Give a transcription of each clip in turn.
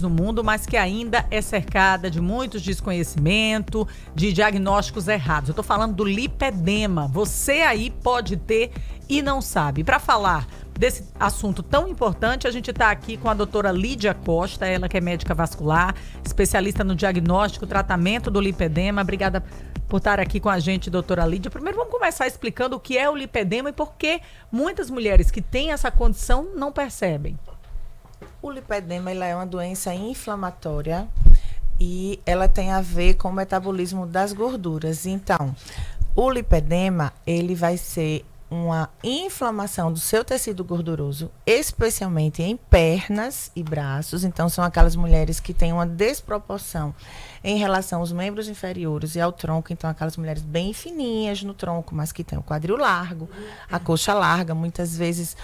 mulheres no mundo, mas que ainda é cercada de muitos desconhecimento, de diagnósticos errados. Eu tô falando do lipedema. Você aí pode ter e não sabe. Para falar desse assunto tão importante, a gente está aqui com a doutora Lídia Costa, ela que é médica vascular, especialista no diagnóstico e tratamento do lipedema. Obrigada por estar aqui com a gente, doutora Lídia. Primeiro vamos começar explicando o que é o lipedema e por que muitas mulheres que têm essa condição não percebem. O lipedema é uma doença inflamatória e ela tem a ver com o metabolismo das gorduras. Então, o lipedema, ele vai ser uma inflamação do seu tecido gorduroso, especialmente em pernas e braços. Então, são aquelas mulheres que têm uma desproporção em relação aos membros inferiores e ao tronco. Então, aquelas mulheres bem fininhas no tronco, mas que têm o quadril largo, a coxa larga, muitas vezes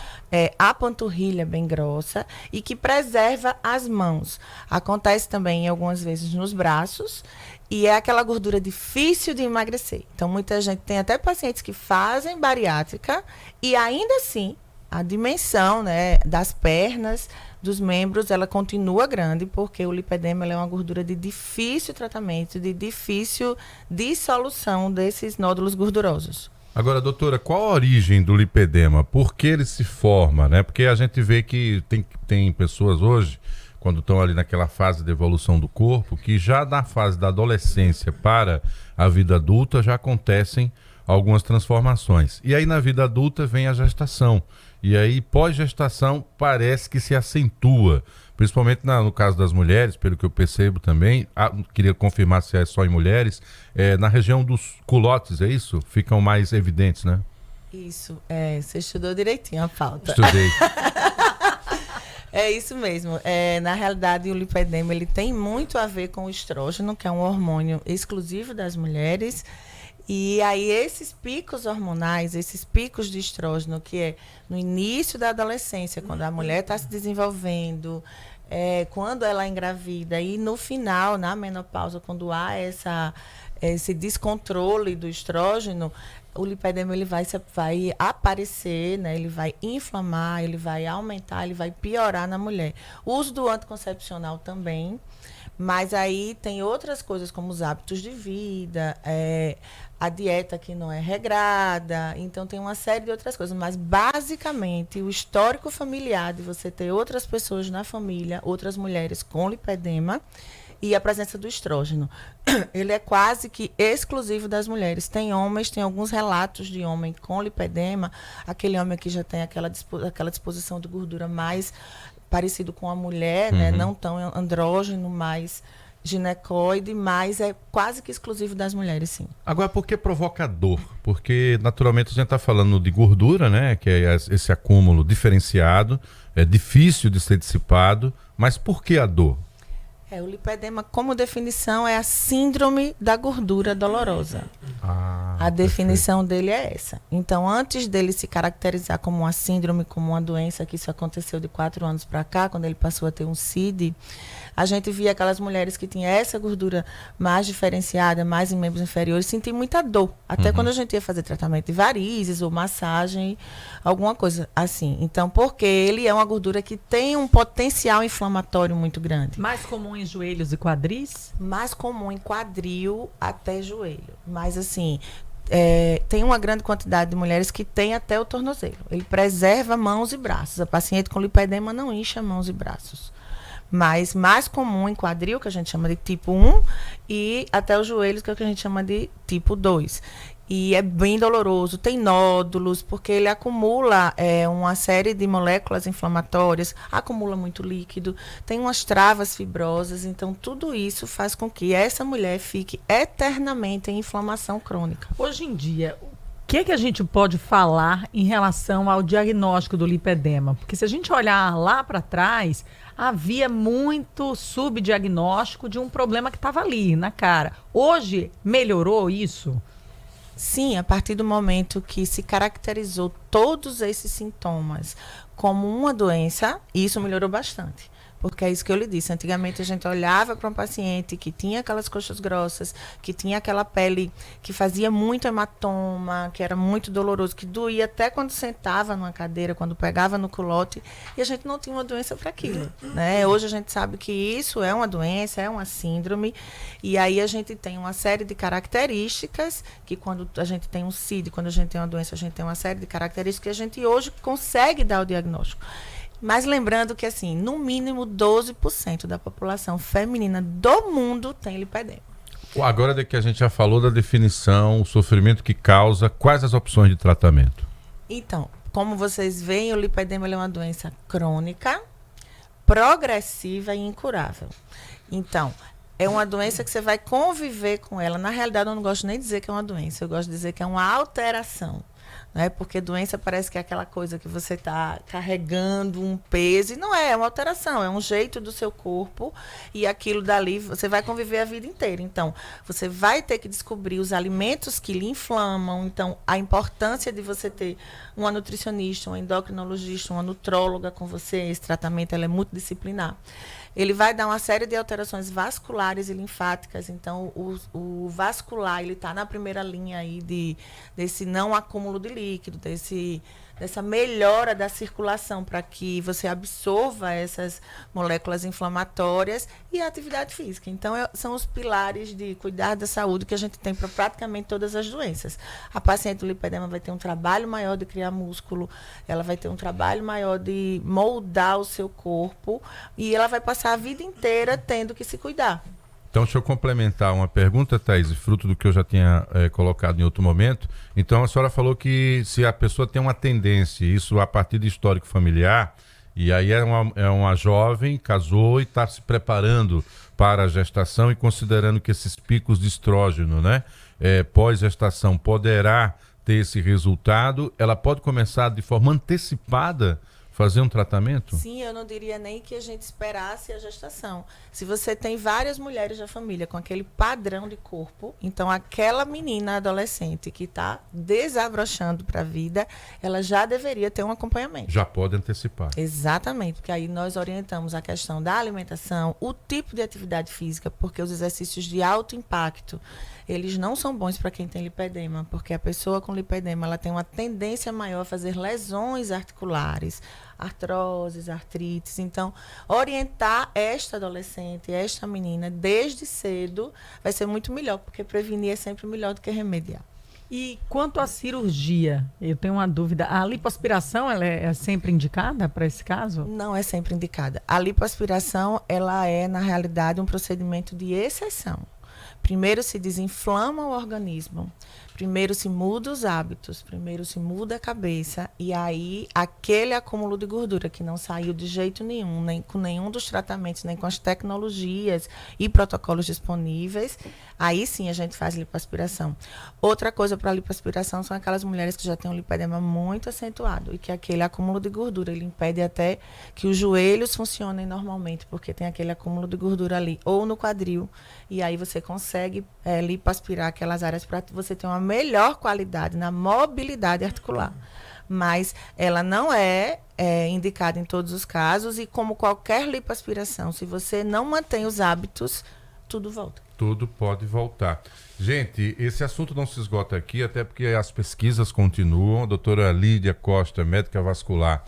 a panturrilha bem grossa e que preserva as mãos. Acontece também, algumas vezes, nos braços. E é aquela gordura difícil de emagrecer. Então, muita gente tem até pacientes que fazem bariátrica e ainda assim, a dimensão, né, das pernas, dos membros, ela continua grande, porque o lipedema ela é uma gordura de difícil tratamento, de difícil dissolução desses nódulos gordurosos. Agora, doutora, qual a origem do lipedema? Por que ele se forma, né? Porque a gente vê que tem pessoas hoje, quando estão ali naquela fase de evolução do corpo, que já na fase da adolescência para a vida adulta já acontecem algumas transformações. E aí na vida adulta vem a gestação. E aí pós-gestação parece que se acentua, principalmente no caso das mulheres, pelo que eu percebo também, queria confirmar se é só em mulheres, na região dos culotes, é isso? Ficam mais evidentes, né? Isso, você estudou direitinho a pauta. Estudei. É isso mesmo. Na realidade, o lipedema ele tem muito a ver com o estrógeno, que é um hormônio exclusivo das mulheres. E aí, esses picos hormonais, esses picos de estrógeno, que é no início da adolescência, quando a mulher está se desenvolvendo, quando ela engravida, e no final, na menopausa, quando há esse descontrole do estrógeno, o lipedema ele vai aparecer, né? Ele vai inflamar, ele vai aumentar, ele vai piorar na mulher. O uso do anticoncepcional também, mas aí tem outras coisas como os hábitos de vida, a dieta que não é regrada, então tem uma série de outras coisas, mas basicamente o histórico familiar de você ter outras pessoas na família, outras mulheres com lipedema, e a presença do estrógeno. Ele é quase que exclusivo das mulheres. Tem homens, tem alguns relatos de homem com lipedema, aquele homem que já tem aquela disposição de gordura mais parecido com a mulher, né? Não tão andrógeno, mais ginecoide, mas é quase que exclusivo das mulheres, sim. Agora, por que provoca dor? Porque, naturalmente, a gente está falando de gordura, né? Que é esse acúmulo diferenciado, é difícil de ser dissipado, mas por que a dor? O lipedema, como definição, é a síndrome da gordura dolorosa. A definição dele é essa. Então, antes dele se caracterizar como uma síndrome, como uma doença, que isso aconteceu de 4 anos para cá, quando ele passou a ter um CID, a gente via aquelas mulheres que tinham essa gordura mais diferenciada, mais em membros inferiores, sentir muita dor. Até quando a gente ia fazer tratamento de varizes ou massagem, alguma coisa assim. Então, porque ele é uma gordura que tem um potencial inflamatório muito grande. Mais comum em joelhos e quadris? Mais comum em quadril até joelho. Mas assim, tem uma grande quantidade de mulheres que tem até o tornozelo. Ele preserva mãos e braços. A paciente com lipedema não incha mãos e braços. Mas mais comum em quadril, que a gente chama de tipo 1, e até os joelhos, que é o que a gente chama de tipo 2. E é bem doloroso, tem nódulos, porque ele acumula uma série de moléculas inflamatórias, acumula muito líquido, tem umas travas fibrosas, então tudo isso faz com que essa mulher fique eternamente em inflamação crônica. Hoje em dia, o que a gente pode falar em relação ao diagnóstico do lipedema? Porque se a gente olhar lá para trás, havia muito subdiagnóstico de um problema que estava ali, na cara. Hoje, melhorou isso? Sim, a partir do momento que se caracterizou todos esses sintomas como uma doença, isso melhorou bastante. Porque é isso que eu lhe disse. Antigamente a gente olhava para um paciente que tinha aquelas coxas grossas, que tinha aquela pele que fazia muito hematoma, que era muito doloroso, que doía até quando sentava numa cadeira, quando pegava no culote, e a gente não tinha uma doença para aquilo, né? Hoje a gente sabe que isso é uma doença, é uma síndrome, e aí a gente tem uma série de características, que quando a gente tem um CID, quando a gente tem uma doença, a gente tem uma série de características que a gente hoje consegue dar o diagnóstico. Mas lembrando que, assim, no mínimo 12% da população feminina do mundo tem lipedema. Agora que a gente já falou da definição, o sofrimento que causa, quais as opções de tratamento? Então, como vocês veem, o lipedema é uma doença crônica, progressiva e incurável. Então, é uma doença que você vai conviver com ela. Na realidade, eu não gosto nem de dizer que é uma doença, eu gosto de dizer que é uma alteração. Né? Porque doença parece que é aquela coisa que você está carregando um peso, e não é, é uma alteração, é um jeito do seu corpo, e aquilo dali você vai conviver a vida inteira. Então, você vai ter que descobrir os alimentos que lhe inflamam, então a importância de você ter uma nutricionista, uma endocrinologista, uma nutróloga com você, esse tratamento ela é multidisciplinar. Ele vai dar uma série de alterações vasculares e linfáticas. Então, o vascular, ele está na primeira linha aí desse não acúmulo de líquido, dessa melhora da circulação para que você absorva essas moléculas inflamatórias, e a atividade física. Então, são os pilares de cuidar da saúde que a gente tem para praticamente todas as doenças. A paciente do lipedema vai ter um trabalho maior de criar músculo, ela vai ter um trabalho maior de moldar o seu corpo, e ela vai passar a vida inteira tendo que se cuidar. Então, deixa eu complementar uma pergunta, Thaís, fruto do que eu já tinha colocado em outro momento. Então, a senhora falou que se a pessoa tem uma tendência, isso a partir de histórico familiar, e aí é uma jovem, casou e está se preparando para a gestação e considerando que esses picos de estrógeno, né, pós-gestação, poderá ter esse resultado, ela pode começar de forma antecipada fazer um tratamento? Sim, eu não diria nem que a gente esperasse a gestação. Se você tem várias mulheres da família com aquele padrão de corpo, então aquela menina adolescente que está desabrochando para a vida, ela já deveria ter um acompanhamento. Já pode antecipar. Exatamente, porque aí nós orientamos a questão da alimentação, o tipo de atividade física, porque os exercícios de alto impacto, eles não são bons para quem tem lipedema, porque a pessoa com lipedema ela tem uma tendência maior a fazer lesões articulares, artroses, artrites. Então, orientar esta adolescente, esta menina, desde cedo, vai ser muito melhor, porque prevenir é sempre melhor do que remediar. E quanto à cirurgia, eu tenho uma dúvida. A lipoaspiração, ela é sempre indicada para esse caso? Não é sempre indicada. A lipoaspiração, ela é, na realidade, um procedimento de exceção. Primeiro se desinflama o organismo, primeiro se muda os hábitos, primeiro se muda a cabeça, e aí aquele acúmulo de gordura que não saiu de jeito nenhum, nem com nenhum dos tratamentos, nem com as tecnologias e protocolos disponíveis, aí sim a gente faz lipoaspiração. Outra coisa para a lipoaspiração são aquelas mulheres que já têm um lipedema muito acentuado, e que aquele acúmulo de gordura, ele impede até que os joelhos funcionem normalmente, porque tem aquele acúmulo de gordura ali, ou no quadril, e aí você consegue lipoaspirar aquelas áreas para você ter uma melhor qualidade na mobilidade articular. Mas ela não é indicada em todos os casos, e como qualquer lipoaspiração, se você não mantém os hábitos, tudo volta. Tudo pode voltar. Gente, esse assunto não se esgota aqui, até porque as pesquisas continuam. A doutora Lídia Costa, médica vascular,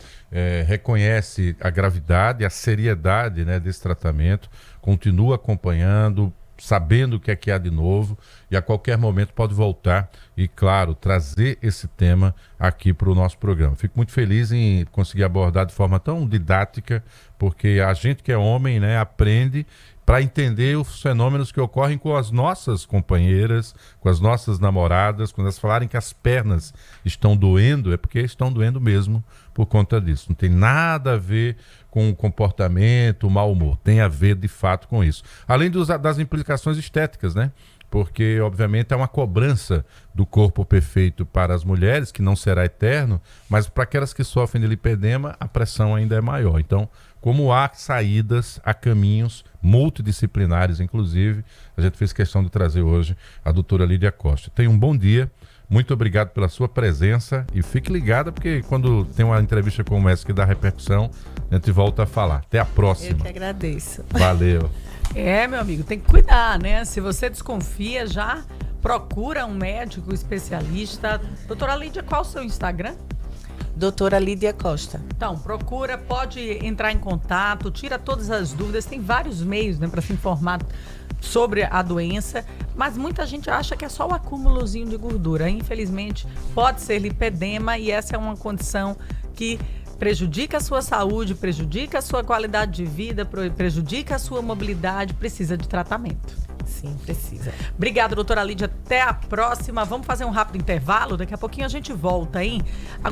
reconhece a gravidade, a seriedade, né, desse tratamento, continua acompanhando, sabendo o que há de novo, e a qualquer momento pode voltar e, claro, trazer esse tema aqui para o nosso programa. Fico muito feliz em conseguir abordar de forma tão didática, porque a gente que é homem, né, aprende para entender os fenômenos que ocorrem com as nossas companheiras, com as nossas namoradas. Quando elas falarem que as pernas estão doendo, é porque estão doendo mesmo por conta disso. Não tem nada a ver com o comportamento, o mau humor. Tem a ver, de fato, com isso. Além das implicações estéticas, né? Porque, obviamente, é uma cobrança do corpo perfeito para as mulheres, que não será eterno, mas para aquelas que sofrem de lipedema, a pressão ainda é maior. Então, como há saídas, há caminhos multidisciplinares, inclusive, a gente fez questão de trazer hoje a doutora Lídia Costa. Tenha um bom dia, Muito obrigado pela sua presença e fique ligada, porque quando tem uma entrevista como essa que dá repercussão, a gente volta a falar. Até a próxima. Eu que agradeço. Valeu. Meu amigo, tem que cuidar, né? Se você desconfia, já procura um médico especialista. Doutora Lídia, qual o seu Instagram? Doutora Lídia Costa. Então, procura, pode entrar em contato, tira todas as dúvidas. Tem vários meios, né, para se informar sobre a doença, mas muita gente acha que é só o acúmulozinho de gordura. Infelizmente, pode ser lipedema e essa é uma condição que prejudica a sua saúde, prejudica a sua qualidade de vida, prejudica a sua mobilidade, precisa de tratamento. Sim, precisa. Obrigada, doutora Lídia. Até a próxima. Vamos fazer um rápido intervalo. Daqui a pouquinho a gente volta, hein? Agora